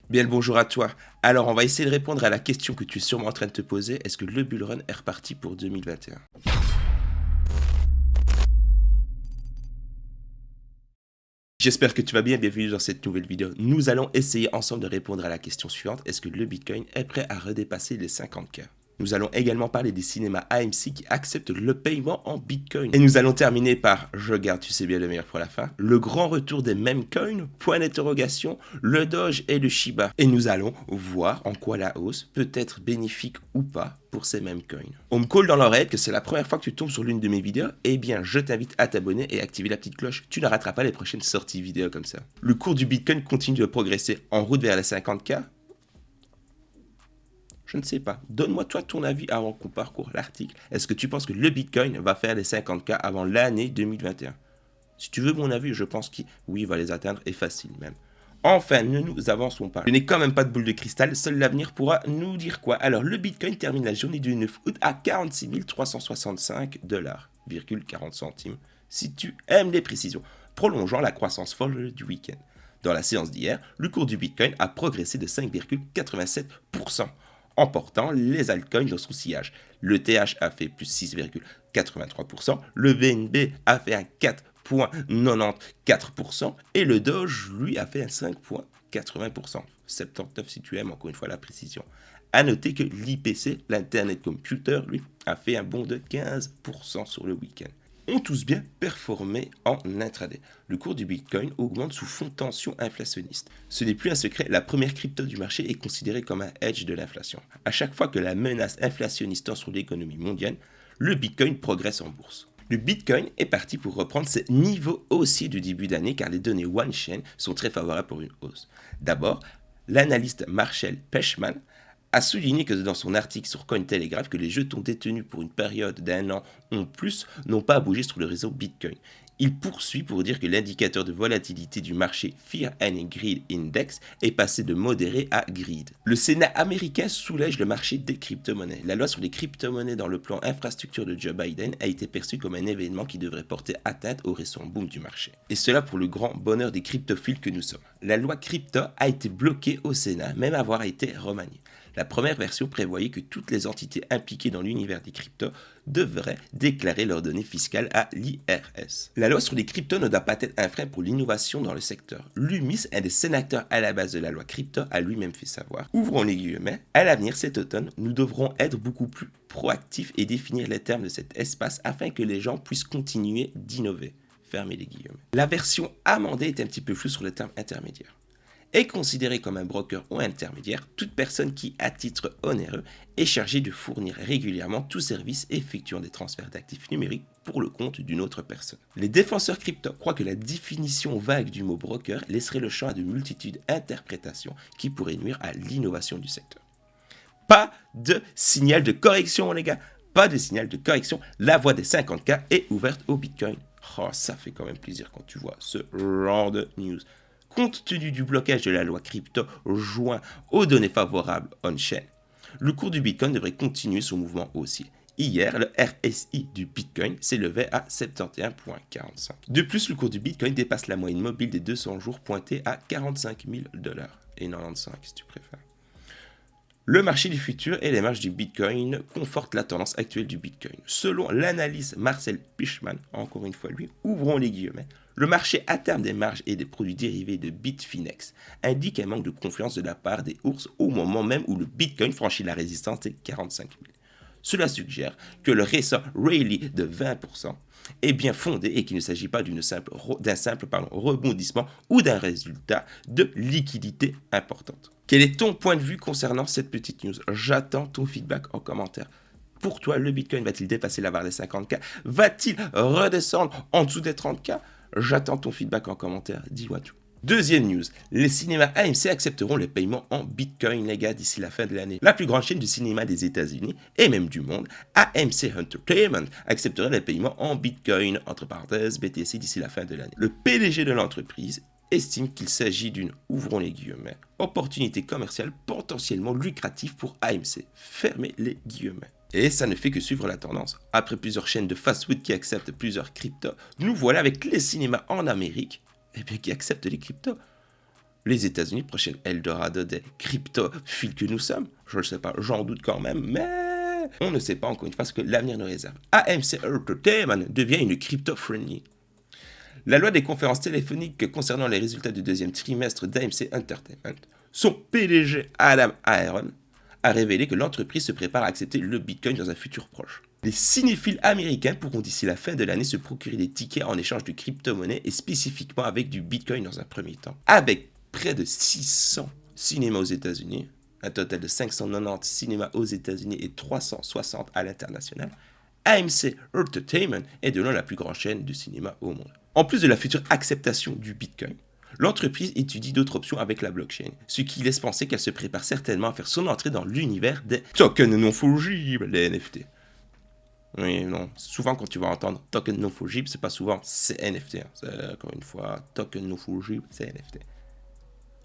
Bien le bonjour à toi. Alors on va essayer de répondre à la question que tu es sûrement en train de te poser. Est-ce que le bull run est reparti pour 2021? J'espère que tu vas bien, bienvenue dans cette nouvelle vidéo. Nous allons essayer ensemble de répondre à la question suivante. Est-ce que le Bitcoin est prêt à redépasser les 50K? Nous allons également parler des cinémas AMC qui acceptent le paiement en Bitcoin. Et nous allons terminer par, je garde, tu sais bien, le meilleur pour la fin, le grand retour des meme coins, point d'interrogation, le Doge et le Shiba. Et nous allons voir en quoi la hausse peut être bénéfique ou pas pour ces meme coins. On me colle dans l'oreille que c'est la première fois que tu tombes sur l'une de mes vidéos, eh bien je t'invite à t'abonner et activer la petite cloche. Tu ne rateras pas les prochaines sorties vidéo comme ça. Le cours du Bitcoin continue de progresser en route vers les 50K. Je ne sais pas. Donne-moi toi ton avis avant qu'on parcourt l'article. Est-ce que tu penses que le Bitcoin va faire les 50K avant l'année 2021? Si tu veux mon avis, je pense qu'il oui, va les atteindre et facile même. Enfin, ne nous avançons pas. Je n'ai quand même pas de boule de cristal, seul l'avenir pourra nous dire quoi. Alors, le Bitcoin termine la journée du 9 août à 46 365 $,40 centimes. Si tu aimes les précisions, prolongeant la croissance folle du week-end. Dans la séance d'hier, le cours du Bitcoin a progressé de 5,87%. Emportant les altcoins dans son sillage. Le TH a fait plus 6,83%, le BNB a fait un 4,94% et le Doge, lui, a fait un 5,80%. 79 si tu aimes, encore une fois la précision. A noter que l'IPC, l'Internet Computer, lui, a fait un bond de 15% sur le week-end. Ont tous bien performé en intraday. Le cours du Bitcoin augmente sous fond de tension inflationniste. Ce n'est plus un secret, la première crypto du marché est considérée comme un hedge de l'inflation. À chaque fois que la menace inflationniste tend sur l'économie mondiale, le Bitcoin progresse en bourse. Le Bitcoin est parti pour reprendre ses niveaux haussiers du début d'année car les données one-chain sont très favorables pour une hausse. D'abord, l'analyste Marshall Pechman a souligné que dans son article sur Cointelegraph que les jetons détenus pour une période d'1 an ou plus n'ont pas bougé sur le réseau Bitcoin. Il poursuit pour dire que l'indicateur de volatilité du marché Fear and Greed Index est passé de modéré à greed. Le Sénat américain soulège le marché des crypto-monnaies. La loi sur les crypto-monnaies dans le plan infrastructure de Joe Biden a été perçue comme un événement qui devrait porter atteinte au récent boom du marché. Et cela pour le grand bonheur des cryptophiles que nous sommes. La loi crypto a été bloquée au Sénat, même avoir été remaniée. La première version prévoyait que toutes les entités impliquées dans l'univers des cryptos devraient déclarer leurs données fiscales à l'IRS. La loi sur les cryptos ne doit pas être un frein pour l'innovation dans le secteur. L'UMIS, un des sénateurs à la base de la loi crypto, a lui-même fait savoir, ouvrons les guillemets, à l'avenir cet automne, nous devrons être beaucoup plus proactifs et définir les termes de cet espace afin que les gens puissent continuer d'innover. Fermez les guillemets. La version amendée est un petit peu floue sur le terme intermédiaire. Est considéré comme un broker ou intermédiaire toute personne qui, à titre onéreux, est chargée de fournir régulièrement tout service effectuant des transferts d'actifs numériques pour le compte d'une autre personne. Les défenseurs crypto croient que la définition vague du mot broker laisserait le champ à de multitudes d'interprétations qui pourraient nuire à l'innovation du secteur. Pas de signal de correction, les gars. Pas de signal de correction. La voie des 50K est ouverte au Bitcoin. Oh, ça fait quand même plaisir quand tu vois ce genre de news. Compte tenu du blocage de la loi crypto joint aux données favorables on-chain, le cours du Bitcoin devrait continuer son mouvement haussier. Hier, le RSI du Bitcoin s'élevait à 71,45. De plus, le cours du Bitcoin dépasse la moyenne mobile des 200 jours pointée à 45 000 $, et 95 si tu préfères. Le marché du futur et les marges du Bitcoin confortent la tendance actuelle du Bitcoin. Selon l'analyste Marcel Pechman, encore une fois lui, ouvrons les guillemets, le marché à terme des marges et des produits dérivés de Bitfinex indique un manque de confiance de la part des ours au moment même où le Bitcoin franchit la résistance des 45 000. Cela suggère que le récent rallye de 20% est bien fondé et qu'il ne s'agit pas d'un simple rebondissement ou d'un résultat de liquidité importante. Quel est ton point de vue concernant cette petite news? J'attends ton feedback en commentaire. Pour toi, le Bitcoin va-t-il dépasser la barre des 50K? Va-t-il redescendre en dessous des 30K? J'attends ton feedback en commentaire, dis-moi tout. Deuxième news, les cinémas AMC accepteront les paiements en Bitcoin, les gars, d'ici la fin de l'année. La plus grande chaîne du cinéma des États-Unis et même du monde, AMC Entertainment, acceptera les paiements en Bitcoin, entre parenthèses BTC, d'ici la fin de l'année. Le PDG de l'entreprise estime qu'il s'agit d'une, ouvrons les guillemets, opportunité commerciale potentiellement lucrative pour AMC. Fermez les guillemets. Et ça ne fait que suivre la tendance. Après plusieurs chaînes de fast-food qui acceptent plusieurs cryptos, nous voilà avec les cinémas en Amérique qui acceptent les cryptos. Les États-Unis, prochaine Eldorado des cryptophiles que nous sommes, je ne sais pas, j'en doute quand même, mais on ne sait pas encore une fois ce que l'avenir nous réserve. AMC Entertainment devient une crypto-friendly. La loi des conférences téléphoniques concernant les résultats du deuxième trimestre d'AMC Entertainment, son PDG Adam Aron a révélé que l'entreprise se prépare à accepter le Bitcoin dans un futur proche. Les cinéphiles américains pourront d'ici la fin de l'année se procurer des tickets en échange de crypto-monnaies et spécifiquement avec du Bitcoin dans un premier temps. Avec près de 600 cinémas aux États-Unis, un total de 590 cinémas aux États-Unis et 360 à l'international, AMC Entertainment est de loin la plus grande chaîne de cinéma au monde. En plus de la future acceptation du Bitcoin, l'entreprise étudie d'autres options avec la blockchain, ce qui laisse penser qu'elle se prépare certainement à faire son entrée dans l'univers des tokens non fongibles, les NFT. Oui, non. Souvent, quand tu vas entendre token non fongible, c'est pas souvent c'est NFT. Hein. C'est, encore une fois, token non fongible, c'est NFT.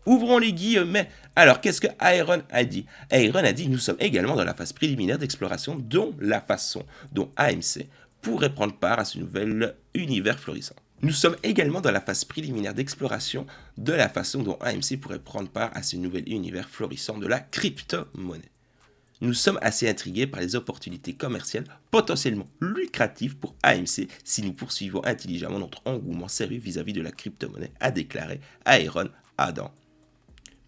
Ouvrons les guillemets. Alors, qu'est-ce que Aaron a dit? Aaron a dit: nous sommes également dans la phase préliminaire d'exploration, dont la façon dont AMC pourrait prendre part à ce nouvel univers florissant. Nous sommes également dans la phase préliminaire d'exploration de la façon dont AMC pourrait prendre part à ce nouvel univers florissant de la crypto-monnaie. Nous sommes assez intrigués par les opportunités commerciales potentiellement lucratives pour AMC si nous poursuivons intelligemment notre engouement sérieux vis-à-vis de la crypto-monnaie, a déclaré Aaron Adam,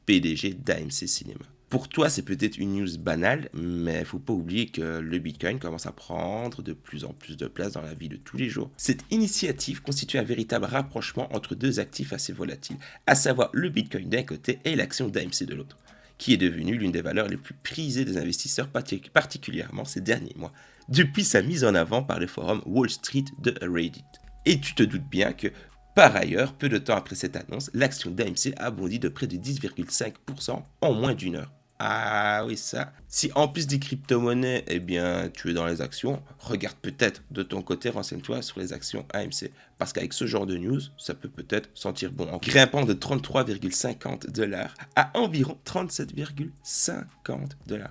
PDG d'AMC Cinéma. Pour toi, c'est peut-être une news banale, mais il ne faut pas oublier que le Bitcoin commence à prendre de plus en plus de place dans la vie de tous les jours. Cette initiative constitue un véritable rapprochement entre deux actifs assez volatiles, à savoir le Bitcoin d'un côté et l'action d'AMC de l'autre, qui est devenue l'une des valeurs les plus prisées des investisseurs, particulièrement ces derniers mois, depuis sa mise en avant par le forum Wall Street de Reddit. Et tu te doutes bien que, par ailleurs, peu de temps après cette annonce, l'action d'AMC a bondi de près de 10,5% en moins d'une heure. Ah oui, ça. Si en plus des crypto-monnaies, eh bien, tu es dans les actions, regarde peut-être de ton côté, renseigne-toi sur les actions AMC. Parce qu'avec ce genre de news, ça peut peut-être sentir bon. En grimpant de 33,50$ à environ 37,50$.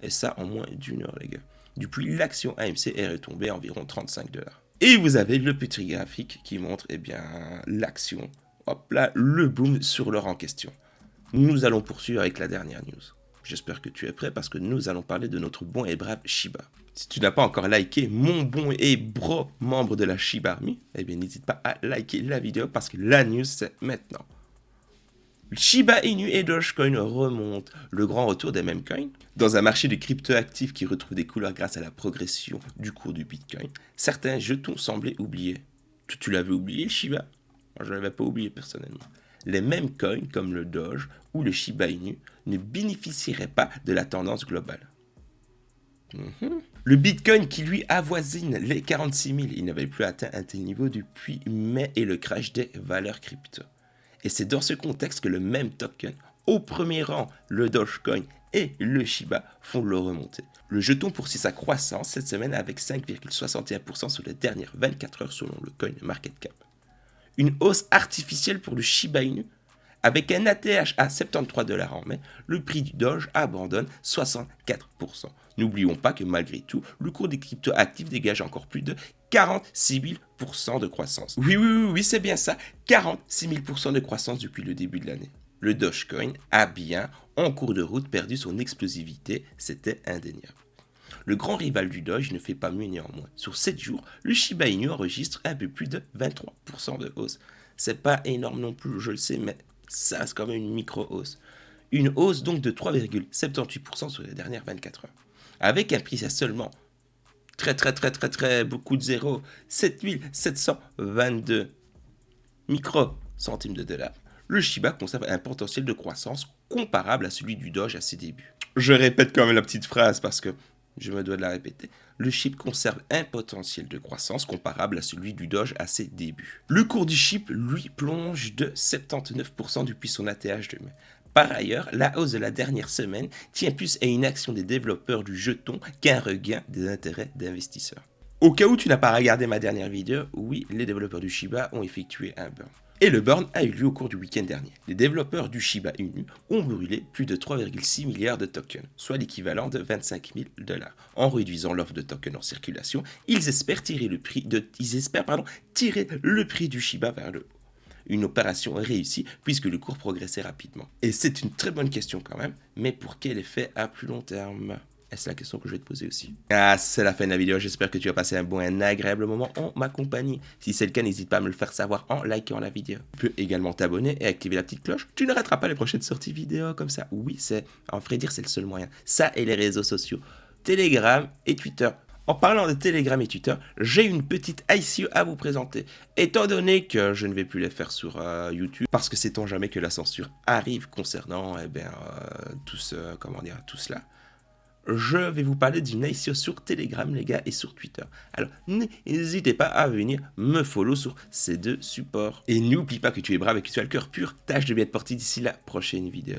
Et ça en moins d'une heure, les gars. Depuis, l'action AMC est retombée à environ 35$. Et vous avez le petit graphique qui montre, eh bien, l'action. Hop là, le boom sur l'heure en question. Nous allons poursuivre avec la dernière news. J'espère que tu es prêt parce que nous allons parler de notre bon et brave Shiba. Si tu n'as pas encore liké mon bon et bro membre de la Shiba Army, eh bien n'hésite pas à liker la vidéo parce que la news c'est maintenant. Shiba Inu et Dogecoin remontent. Le grand retour des mêmes coins. Dans un marché de crypto-actifs qui retrouve des couleurs grâce à la progression du cours du Bitcoin, certains jetons semblaient oubliés. Tu l'avais oublié, le Shiba? Moi, je ne l'avais pas oublié personnellement. Les mêmes coins comme le Doge ou le Shiba Inu ne bénéficieraient pas de la tendance globale. Le Bitcoin qui lui avoisine les 46 000, il n'avait plus atteint un tel niveau depuis mai et le crash des valeurs crypto. Et c'est dans ce contexte que le même token, au premier rang le Dogecoin et le Shiba, font le remonter. Le jeton poursuit sa croissance cette semaine avec 5,61% sur les dernières 24 heures selon le CoinMarketCap. Une hausse artificielle pour le Shiba Inu. Avec un ATH à 73$ en mai, le prix du Doge abandonne 64%. N'oublions pas que malgré tout, le cours des crypto-actifs dégage encore plus de 46 000% de croissance. Oui, c'est bien ça, 46 000% de croissance depuis le début de l'année. Le Dogecoin a bien, en cours de route, perdu son explosivité, c'était indéniable. Le grand rival du Doge ne fait pas mieux néanmoins. Sur 7 jours, le Shiba Inu enregistre un peu plus de 23% de hausse. C'est pas énorme non plus, je le sais, mais ça reste quand même une micro-hausse. Une hausse donc de 3,78% sur les dernières 24 heures. Avec un prix à seulement très beaucoup de zéros, 7722 micro-centimes de dollars, le Shiba conserve un potentiel de croissance comparable à celui du Doge à ses débuts. Je répète quand même la petite phrase parce que je me dois de la répéter. Le SHIB conserve un potentiel de croissance comparable à celui du Doge à ses débuts. Le cours du SHIB, lui, plonge de 79% depuis son ATH de mai. Par ailleurs, la hausse de la dernière semaine tient plus à une action des développeurs du jeton qu'à un regain des intérêts d'investisseurs. Au cas où tu n'as pas regardé ma dernière vidéo, oui, les développeurs du Shiba ont effectué un burn. Et le burn a eu lieu au cours du week-end dernier. Les développeurs du Shiba Inu ont brûlé plus de 3,6 milliards de tokens, soit l'équivalent de 25 000$. En réduisant l'offre de tokens en circulation, ils espèrent tirer le prix du Shiba vers le haut. une opération réussie puisque le cours progressait rapidement. Et c'est une très bonne question quand même, mais pour quel effet à plus long terme ? Et c'est la question que je vais te poser aussi. Ah, c'est la fin de la vidéo. J'espère que tu as passé un bon et un agréable moment en ma compagnie. Si c'est le cas, n'hésite pas à me le faire savoir en likant la vidéo. Tu peux également t'abonner et activer la petite cloche. Tu ne rateras pas les prochaines sorties vidéo comme ça. Oui, en vrai dire, c'est le seul moyen. Ça et les réseaux sociaux. Telegram et Twitter. En parlant de Telegram et Twitter, j'ai une petite ICO à vous présenter. Étant donné que je ne vais plus les faire sur YouTube, parce que sait-on jamais que la censure arrive concernant tout cela, je vais vous parler d'une ICO sur Telegram, les gars, et sur Twitter. Alors, n'hésitez pas à venir me follow sur ces deux supports. Et n'oublie pas que tu es brave et que tu as le cœur pur. Tâche de bien te porter d'ici la prochaine vidéo.